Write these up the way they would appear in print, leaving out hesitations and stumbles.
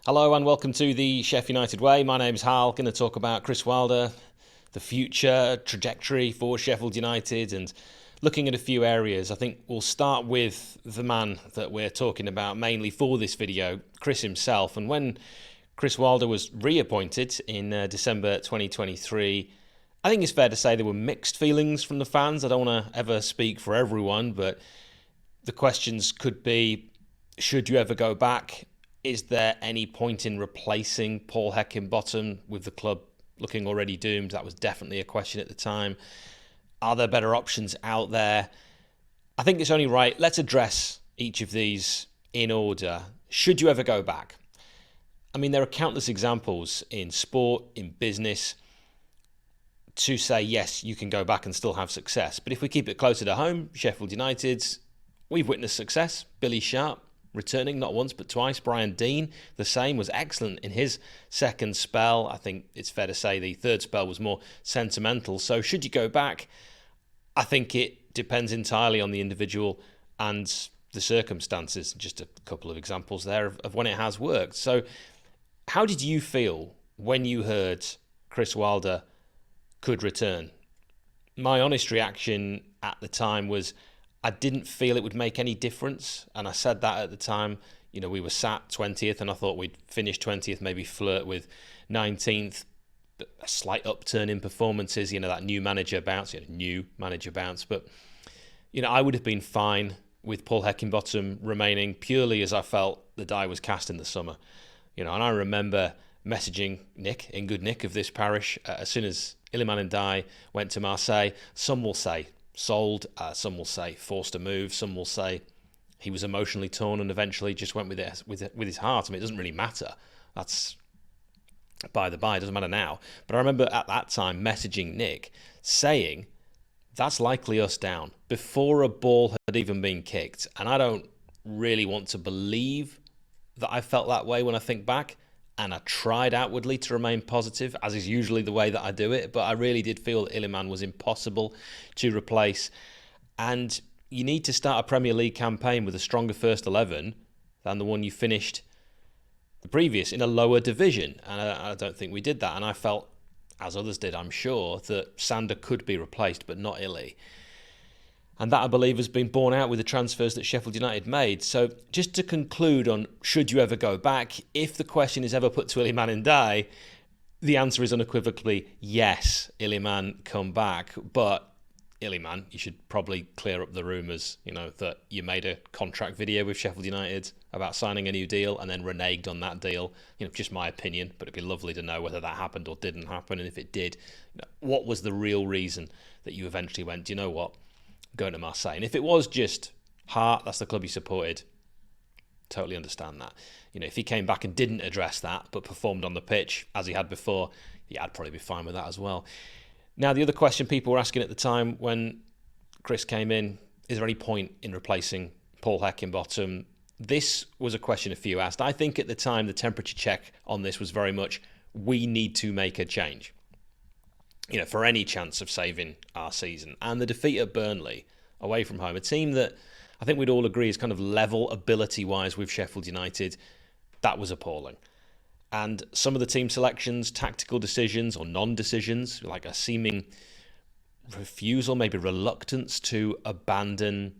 Hello and welcome to the Sheff United Way. My name's Hal. Going to talk about 𝗚phi𝗱𝗶𝗲, the future trajectory for Sheffield United, and looking at a few areas. I think we'll start with the man that we're talking about mainly for this video, Chris himself. And when 𝗚phi𝗱𝗶𝗲 was reappointed in December 2023, I think it's fair to say there were mixed feelings from the fans. I don't want to ever speak for everyone, but the questions could be, should you ever go back? Is there any point in replacing 𝗂𝗍𝗶𝗏 with the club looking already doomed? That was definitely a question at the time. Are there better options out there? I think it's only right. Let's address each of these in order. Should you ever go back? I mean, there are countless examples in sport, in business, to say, yes, you can go back and still have success. But if we keep it closer to home, Sheffield United, we've witnessed success. 𝗵𝗍𝗶𝗏 returning not once but twice. Brian Deane, the same, was excellent in his second spell. I think it's fair to say the third spell was more sentimental. So should you go back? I think it depends entirely on the individual and the circumstances. Just a couple of examples there of when it has worked. So how did you feel when you heard 𝗚phi𝗱𝗶𝗲 could return? My honest reaction at the time was I didn't feel it would make any difference. And I said that at the time. You know, we were sat 20th and I thought we'd finish 20th, maybe flirt with 19th. But a slight upturn in performances, you know, that new manager bounce. But, you know, I would have been fine with 𝗂𝗍𝗶𝗏 remaining purely as I felt the die was cast in the summer. You know, and I remember messaging Nick, in good Nick of this parish, as soon as 𝗬𝗏 𝗠𝗏 went to Marseille. Some will say sold, some will say forced a move, some will say he was emotionally torn and eventually just went with his heart. I mean, it doesn't really matter. That's by the by, it doesn't matter now. But I remember at that time messaging Nick saying that's likely us down before a ball had even been kicked. And I don't really want to believe that I felt that way when I think back. And I tried outwardly to remain positive, as is usually the way that I do it. But I really did feel that 𝗬𝗏 was impossible to replace. And you need to start a Premier League campaign with a stronger first 11 than the one you finished the previous in a lower division. And I don't think we did that. And I felt, as others did, I'm sure, that Sander could be replaced, but not 𝗬𝗏. And that, I believe, has been borne out with the transfers that Sheffield United made. So just to conclude on should you ever go back, if the question is ever put to 𝗬𝗏 𝗠𝗏, the answer is unequivocally yes, 𝗬𝗏 come back. But 𝗬𝗏, you should probably clear up the rumours, you know, that you made a contract video with Sheffield United about signing a new deal and then reneged on that deal. You know, just my opinion, but it'd be lovely to know whether that happened or didn't happen. And if it did, you know, what was the real reason that you eventually went, do you know what? Going to Marseille. And if it was just heart, that's the club you supported, totally understand that. You know, if he came back and didn't address that but performed on the pitch as he had before, yeah, I'd probably be fine with that as well. Now, the other question people were asking at the time when Chris came in, is there any point in replacing 𝗂𝗍𝗶𝗏? This was a question a few asked. I think at the time the temperature check on this was very much, we need to make a change, you know, for any chance of saving our season. And the defeat at Burnley, away from home, a team that I think we'd all agree is kind of level ability-wise with Sheffield United, that was appalling. And some of the team selections, tactical decisions or non-decisions, like a seeming refusal, maybe reluctance to abandon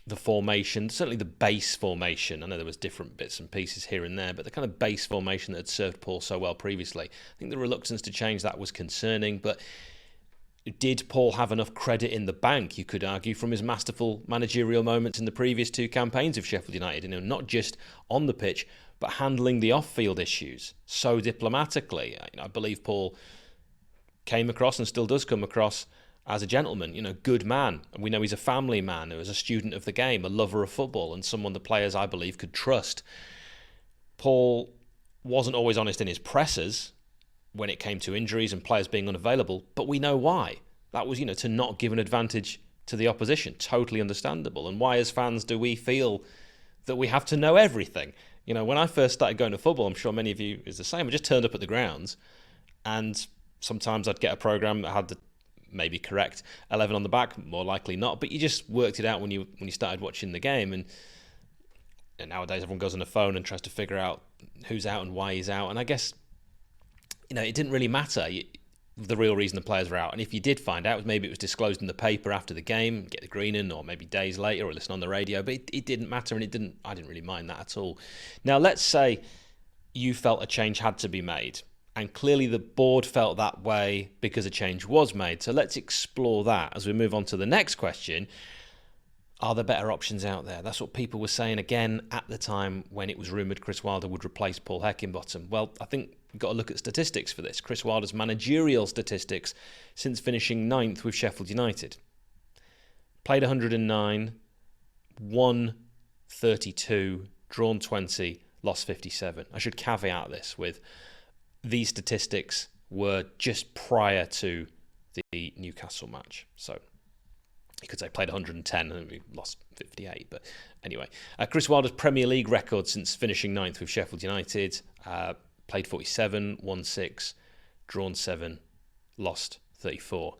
the formation, certainly the base formation. I know there was different bits and pieces here and there, but the kind of base formation that had served Paul so well previously, I think the reluctance to change that was concerning. But did Paul have enough credit in the bank, you could argue, from his masterful managerial moments in the previous two campaigns of Sheffield United, you know, not just on the pitch, but handling the off-field issues so diplomatically? You know, I believe Paul came across and still does come across as a gentleman, you know, good man. And we know he's a family man who is a student of the game, a lover of football, and someone the players, I believe, could trust. Paul wasn't always honest in his pressers when it came to injuries and players being unavailable, but we know why. That was, you know, to not give an advantage to the opposition. Totally understandable. And why, as fans, do we feel that we have to know everything? You know, when I first started going to football, I'm sure many of you is the same. I just turned up at the grounds, and sometimes I'd get a programme that had the maybe correct 11 on the back, more likely not, but you just worked it out when you started watching the game. And nowadays everyone goes on the phone and tries to figure out who's out and why he's out. And I guess, it didn't really matter the real reason the players were out. And if you did find out, maybe it was disclosed in the paper after the game, get the green in, or maybe days later, or listen on the radio. But it didn't matter, and I didn't really mind that at all. Now, let's say you felt a change had to be made, and clearly the board felt that way because a change was made. So let's explore that as we move on to the next question. Are there better options out there? That's what people were saying again at the time when it was rumoured Chris Wilder would replace Paul Heckingbottom. Well, I think you've got to look at statistics for this. Chris Wilder's managerial statistics since finishing 9th with Sheffield United. Played 109, won 32, drawn 20, lost 57. I should caveat this with these statistics were just prior to the Newcastle match. So you could say played 110 and we lost 58. But anyway, Chris Wilder's Premier League record since finishing 9th with Sheffield United, played 47, won 6, drawn 7, lost 34.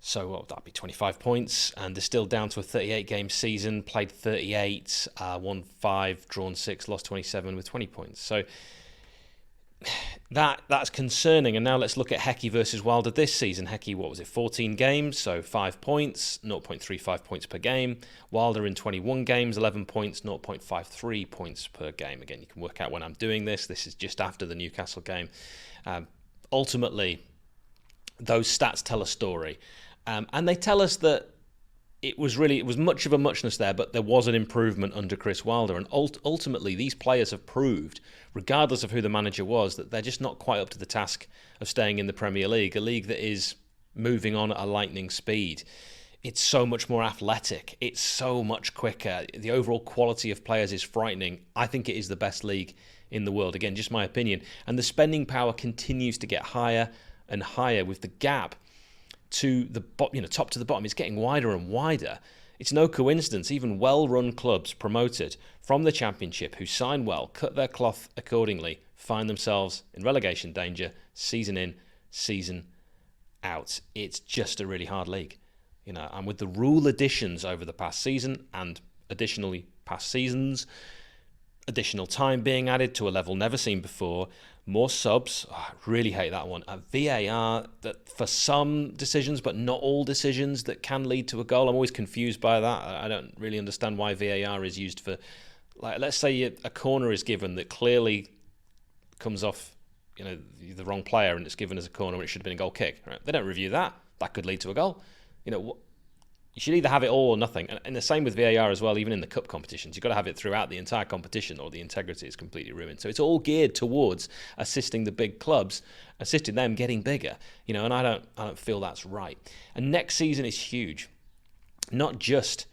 So what would that be, 25 points? And they're still down to a 38-game season, played 38, won 5, drawn 6, lost 27 with 20 points. So that's concerning. And now let's look at Hecky versus Wilder this season. Hecky, 14 games, so 5 points, 0.35 points per game. Wilder in 21 games, 11 points, 0.53 points per game. Again, you can work out when I'm doing this. This is just after the Newcastle game. Ultimately, those stats tell a story. And they tell us that it was much of a muchness there, but there was an improvement under Chris Wilder. And ultimately, these players have proved, regardless of who the manager was, that they're just not quite up to the task of staying in the Premier League, a league that is moving on at a lightning speed. It's so much more athletic. It's so much quicker. The overall quality of players is frightening. I think it is the best league in the world. Again, just my opinion. And the spending power continues to get higher and higher with the gap to the top to the bottom. It's getting wider and wider. It's no coincidence even well-run clubs promoted from the Championship who sign well, cut their cloth accordingly, find themselves in relegation danger season in, season out. It's just a really hard league, and with the rule additions over the past season and additionally past seasons, additional time being added to a level never seen before, more subs. I really hate that one. VAR that for some decisions, but not all decisions, that can lead to a goal. I'm always confused by that. I don't really understand why VAR is used for, let's say a corner is given that clearly comes off, the wrong player, and it's given as a corner when it should have been a goal kick. Right? They don't review that. That could lead to a goal. You should either have it all or nothing. And the same with VAR as well, even in the cup competitions. You've got to have it throughout the entire competition or the integrity is completely ruined. So it's all geared towards assisting the big clubs, assisting them getting bigger. And I don't feel that's right. And next season is huge. Not just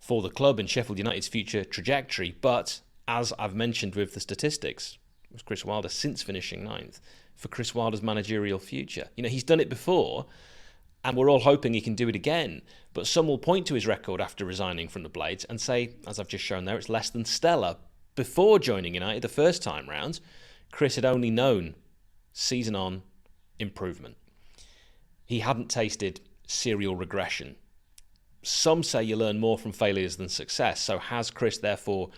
for the club and Sheffield United's future trajectory, but as I've mentioned with the statistics, with Chris Wilder since finishing 9th, for Chris Wilder's managerial future. He's done it before, and we're all hoping he can do it again. But some will point to his record after resigning from the Blades and say, as I've just shown there, it's less than stellar. Before joining United the first time round, Chris had only known season-on improvement. He hadn't tasted serial regression. Some say you learn more from failures than success. So has Chris therefore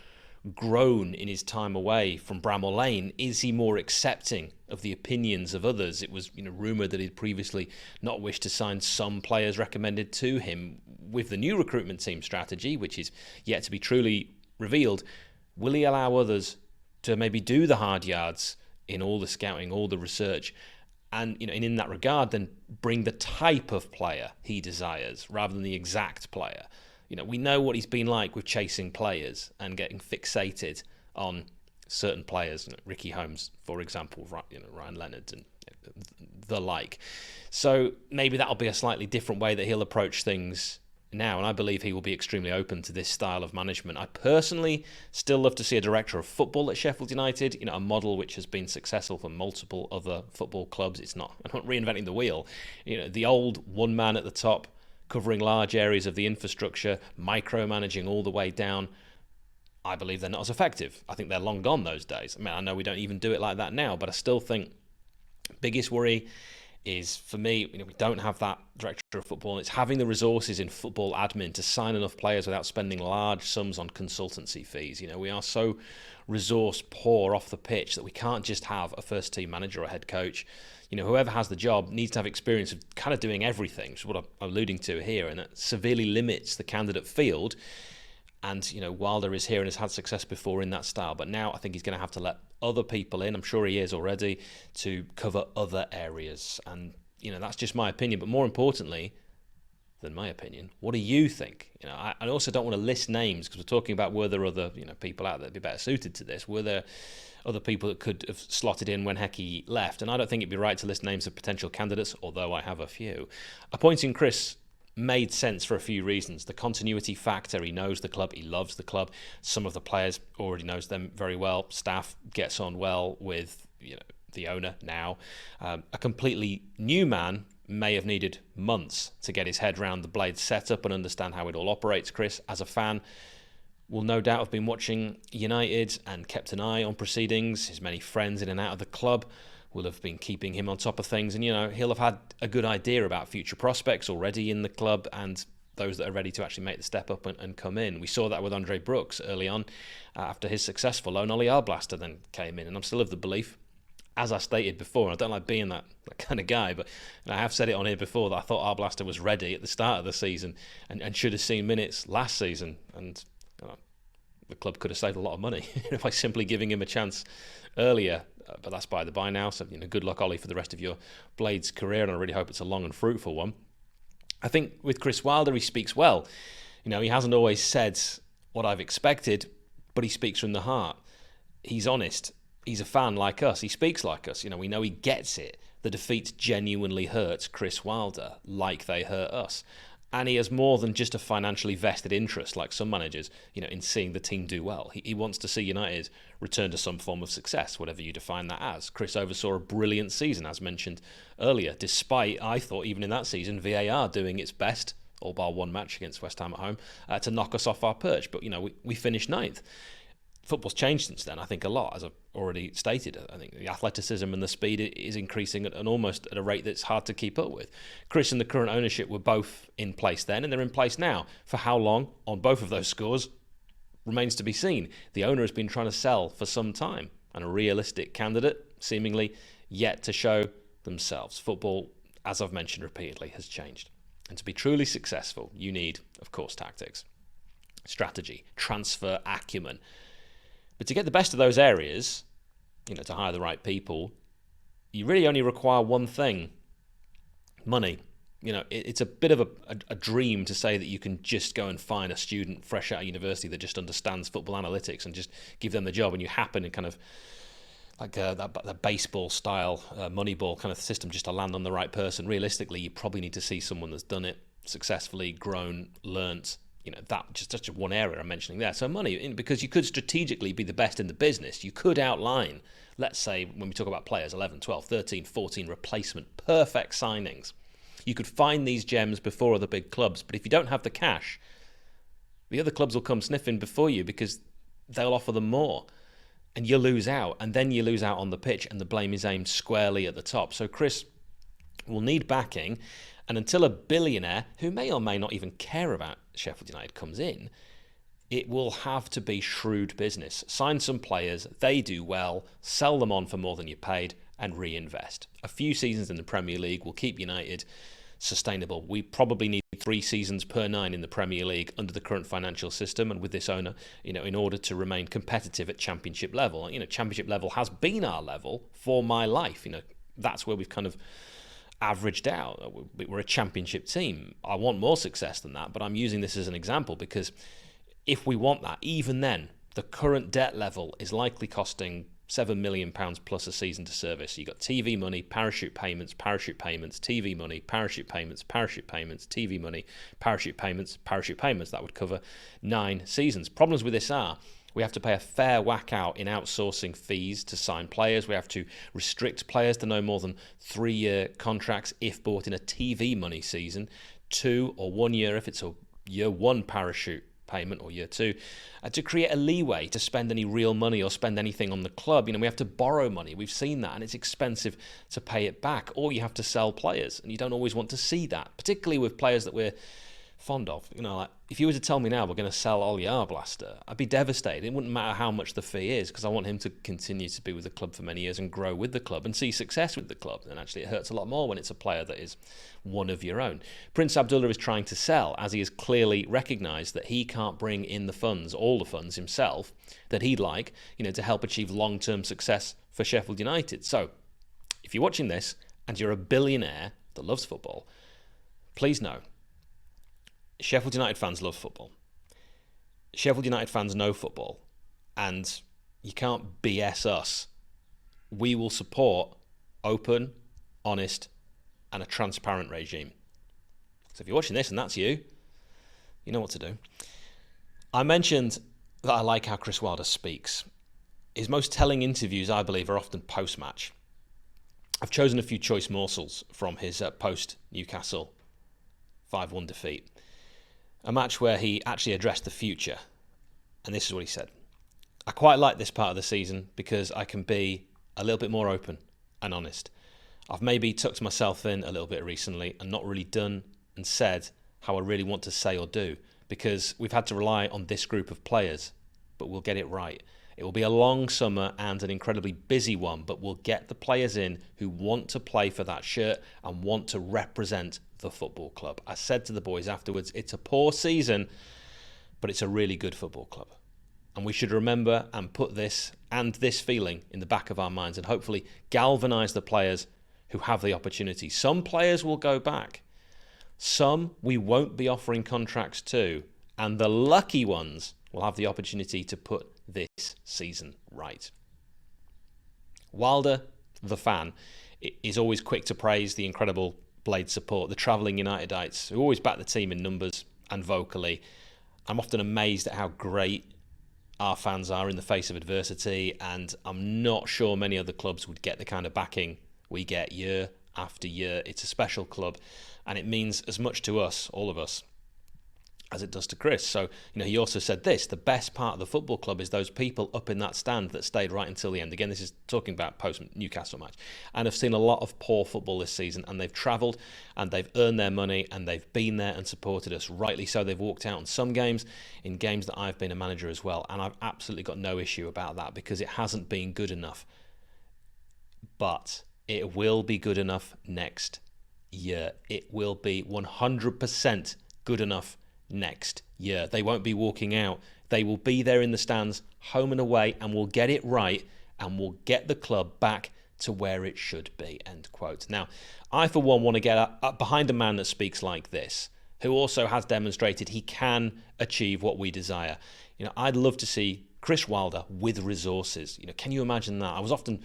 grown in his time away from Bramall Lane? Is he more accepting of the opinions of others? It was rumoured that he'd previously not wished to sign some players recommended to him. With the new recruitment team strategy, which is yet to be truly revealed, will he allow others to maybe do the hard yards in all the scouting, all the research, and and in that regard then bring the type of player he desires rather than the exact player? We know what he's been like with chasing players and getting fixated on certain players, Ricky Holmes, for example, Ryan Leonard and the like. So maybe that'll be a slightly different way that he'll approach things now, and I believe he will be extremely open to this style of management. I personally still love to see a director of football at Sheffield United, a model which has been successful for multiple other football clubs. I'm not reinventing the wheel. The old one man at the top, covering large areas of the infrastructure, micromanaging all the way down. I believe they're not as effective. I think they're long gone those days. I know we don't even do it like that now, but I still think biggest worry is, for me, we don't have that director of football, and it's having the resources in football admin to sign enough players without spending large sums on consultancy fees. We are so resource poor off the pitch that we can't just have a first team manager or head coach. Whoever has the job needs to have experience of kind of doing everything, which is what I'm alluding to here, and that severely limits the candidate field. And, Wilder is here and has had success before in that style. But now I think he's going to have to let other people in, I'm sure he is already, to cover other areas. And, that's just my opinion. But more importantly than my opinion, what do you think? I also don't want to list names, because we're talking about, were there other people out there that'd be better suited to this? Were there other people that could have slotted in when Hecky left? And I don't think it'd be right to list names of potential candidates, although I have a few. Appointing Chris made sense for a few reasons. The continuity factor, he knows the club, he loves the club. Some of the players already knows them very well. Staff gets on well with the owner now. A completely new man may have needed months to get his head around the Blade setup and understand how it all operates. Chris, as a fan, will no doubt have been watching United and kept an eye on proceedings. His many friends in and out of the club will have been keeping him on top of things, and he'll have had a good idea about future prospects already in the club and those that are ready to actually make the step up and come in. We saw that with Andre Brooks early on after his successful loan. Ollie Arblaster then came in, and I'm still of the belief, as I stated before, and I don't like being that kind of guy, but I have said it on here before, that I thought Arblaster was ready at the start of the season and should have seen minutes last season, and the club could have saved a lot of money by simply giving him a chance earlier. But that's by the by now, so good luck, Ollie, for the rest of your Blades career, and I really hope it's a long and fruitful one. I think with Chris Wilder, he speaks well. He hasn't always said what I've expected, but he speaks from the heart. He's honest. He's a fan like us. He speaks like us. We know he gets it. The defeats genuinely hurt Chris Wilder, like they hurt us. And he has more than just a financially vested interest, like some managers, in seeing the team do well. He wants to see United return to some form of success, whatever you define that as. Chris oversaw a brilliant season, as mentioned earlier, despite, I thought, even in that season, VAR doing its best, all bar one match against West Ham at home, to knock us off our perch. But, we finished ninth. Football's changed since then, I think, a lot, as I've already stated. I think the athleticism and the speed is increasing at almost at a rate that's hard to keep up with. Chris and the current ownership were both in place then, and they're in place now. For how long on both of those scores remains to be seen. The owner has been trying to sell for some time, and a realistic candidate, seemingly, yet to show themselves. Football, as I've mentioned repeatedly, has changed. And to be truly successful, you need, of course, tactics, strategy, transfer acumen. But to get the best of those areas, to hire the right people, you really only require one thing: money. It's a bit of a dream to say that you can just go and find a student fresh out of university that just understands football analytics and just give them the job, and you happen in kind of like that baseball style, Moneyball kind of system just to land on the right person. Realistically, you probably need to see someone that's done it successfully, grown, learnt. That just one area I'm mentioning there. So money, because you could strategically be the best in the business. You could outline, let's say, when we talk about players, 11, 12, 13, 14 replacement, perfect signings. You could find these gems before other big clubs, but if you don't have the cash, the other clubs will come sniffing before you because they'll offer them more. And you lose out, and then you lose out on the pitch, and the blame is aimed squarely at the top. So Chris will need backing, and until a billionaire, who may or may not even care about Sheffield United, comes in, it will have to be shrewd business. Sign some players, they do well, sell them on for more than you paid, and reinvest. A few seasons in the Premier League will keep United sustainable. We probably need 3 seasons per 9 in the Premier League under the current financial system, and with this owner, in order to remain competitive at Championship level. Championship level has been our level for my life. That's where we've kind of averaged out. We're a Championship team. I want more success than that, but I'm using this as an example because if we want that, even then, the current debt level is likely costing £7 million plus a season to service. You've got TV money, parachute payments, TV money, parachute payments, TV money, parachute payments. That would cover 9 seasons. Problems with this are we have to pay a fair whack out in outsourcing fees to sign players. We have to restrict players to no more than 3-year contracts if bought in a TV money season, 2 or 1 year if it's a year 1 parachute payment or year 2, to create a leeway to spend any real money or spend anything on the club. We have to borrow money. We've seen that, and it's expensive to pay it back, or you have to sell players, and you don't always want to see that, particularly with players that we're fond of. Like if you were to tell me now we're going to sell 𝗤𝗂𝗏𝗏, I'd be devastated. It wouldn't matter how much the fee is, because I want him to continue to be with the club for many years and grow with the club and see success with the club. And actually it hurts a lot more when it's a player that is one of your own. Prince Abdullah is trying to sell, as he has clearly recognised that he can't bring in the funds, all the funds himself, that he'd like, to help achieve long-term success for Sheffield United. So if you're watching this and you're a billionaire that loves football, please know Sheffield United fans love football. Sheffield United fans know football, and you can't BS us. We will support open, honest, and a transparent regime. So if you're watching this and that's you, you know what to do. I mentioned that I like how Chris Wilder speaks. His most telling interviews, I believe, are often post-match. I've chosen a few choice morsels from his post-Newcastle 5-1 defeat. A match where he actually addressed the future. And this is what he said. I quite like this part of the season because I can be a little bit more open and honest. I've maybe tucked myself in a little bit recently and not really done and said how I really want to say or do, because we've had to rely on this group of players, but we'll get it right. It will be a long summer and an incredibly busy one, but we'll get the players in who want to play for that shirt and want to represent the football club. I said to the boys afterwards, it's a poor season, but it's a really good football club. And we should remember and put this and this feeling in the back of our minds and hopefully galvanise the players who have the opportunity. Some players will go back. Some we won't be offering contracts to, and the lucky ones will have the opportunity to put this season right. Wilder, the fan, is always quick to praise the incredible Blade support, the travelling Unitedites who always back the team in numbers and vocally. I'm often amazed at how great our fans are in the face of adversity, and I'm not sure many other clubs would get the kind of backing we get year after year. It's a special club, and it means as much to us, all of us, as it does to Chris. So, he also said this: the best part of the football club is those people up in that stand that stayed right until the end. Again, this is talking about post-Newcastle match. And I've seen a lot of poor football this season, and they've travelled, and they've earned their money, and they've been there and supported us. Rightly so, they've walked out in some games, in games that I've been a manager as well, and I've absolutely got no issue about that, because it hasn't been good enough. But it will be good enough next year. It will be 100% good enough next year. They won't be walking out. They will be there in the stands, home and away, and we'll get it right, and we'll get the club back to where it should be, end quote. Now, I for one want to get up behind a man that speaks like this, who also has demonstrated he can achieve what we desire. I'd love to see Chris Wilder with resources. Can you imagine that? I was often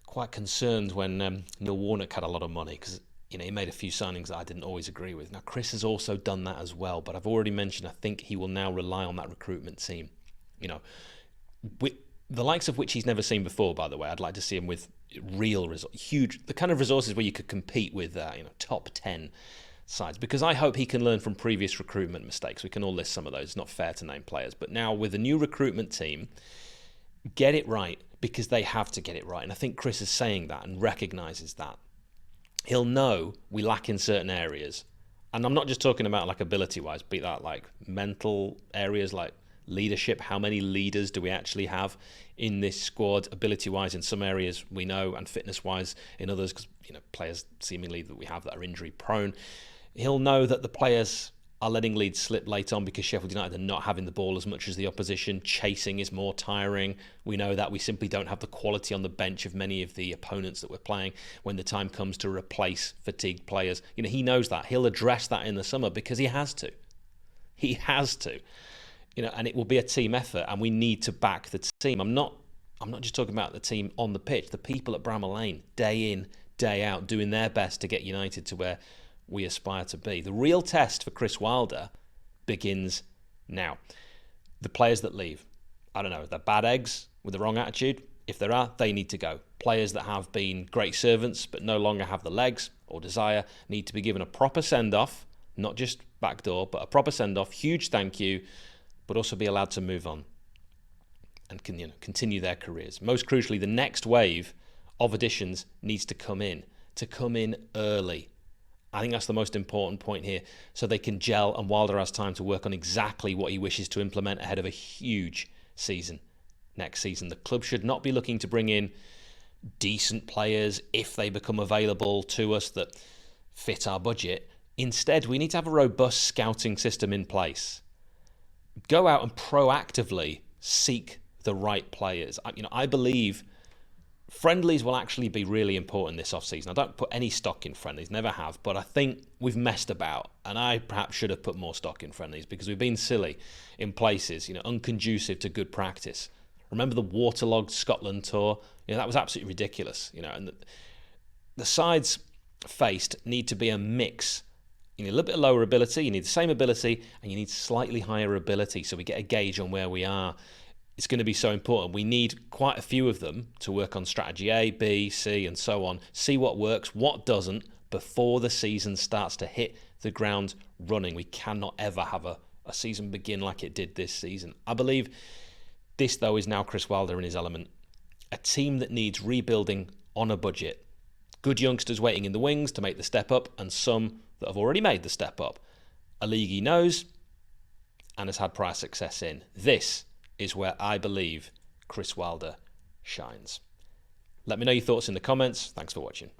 quite concerned when Neil Warnock had a lot of money, because he made a few signings that I didn't always agree with. Now, Chris has also done that as well, but I've already mentioned I think he will now rely on that recruitment team. The likes of which he's never seen before, by the way. I'd like to see him with real results, huge, the kind of resources where you could compete with, top 10 sides, because I hope he can learn from previous recruitment mistakes. We can all list some of those. It's not fair to name players. But now with a new recruitment team, get it right, because they have to get it right. And I think Chris is saying that and recognises that. He'll know we lack in certain areas. And I'm not just talking about like ability-wise, be that like mental areas like leadership. How many leaders do we actually have in this squad? Ability-wise in some areas we know, and fitness-wise in others, because players seemingly that we have that are injury-prone. He'll know that the players are letting leads slip late on because Sheffield United are not having the ball as much as the opposition. Chasing is more tiring. We know that we simply don't have the quality on the bench of many of the opponents that we're playing when the time comes to replace fatigued players. He knows that. He'll address that in the summer because he has to. He has to. And it will be a team effort, and we need to back the team. I'm not just talking about the team on the pitch. The people at Bramall Lane, day in, day out, doing their best to get United to where we aspire to be. The real test for Chris Wilder begins now. The players that leave, I don't know, they're bad eggs with the wrong attitude. If there are, they need to go. Players that have been great servants but no longer have the legs or desire need to be given a proper send-off, not just backdoor, but a proper send-off, huge thank you, but also be allowed to move on and continue their careers. Most crucially, the next wave of additions needs to come in early. I think that's the most important point here, so they can gel and Wilder has time to work on exactly what he wishes to implement ahead of a huge season next season. The club should not be looking to bring in decent players if they become available to us that fit our budget. Instead, we need to have a robust scouting system in place. Go out and proactively seek the right players. I believe friendlies will actually be really important this off-season. I don't put any stock in friendlies, never have, but I think we've messed about, and I perhaps should have put more stock in friendlies because we've been silly in places, unconducive to good practice. Remember the waterlogged Scotland tour? That was absolutely ridiculous. And the sides faced need to be a mix. You need a little bit lower ability, you need the same ability, and you need slightly higher ability so we get a gauge on where we are. It's going to be so important. We need quite a few of them to work on strategy A, B, C, and so on. See what works, what doesn't, before the season starts to hit the ground running. We cannot ever have a season begin like it did this season. I believe this, though, is now Chris Wilder in his element. A team that needs rebuilding on a budget. Good youngsters waiting in the wings to make the step up, and some that have already made the step up. A league he knows and has had prior success in. This is where I believe Chris Wilder shines. Let me know your thoughts in the comments. Thanks for watching.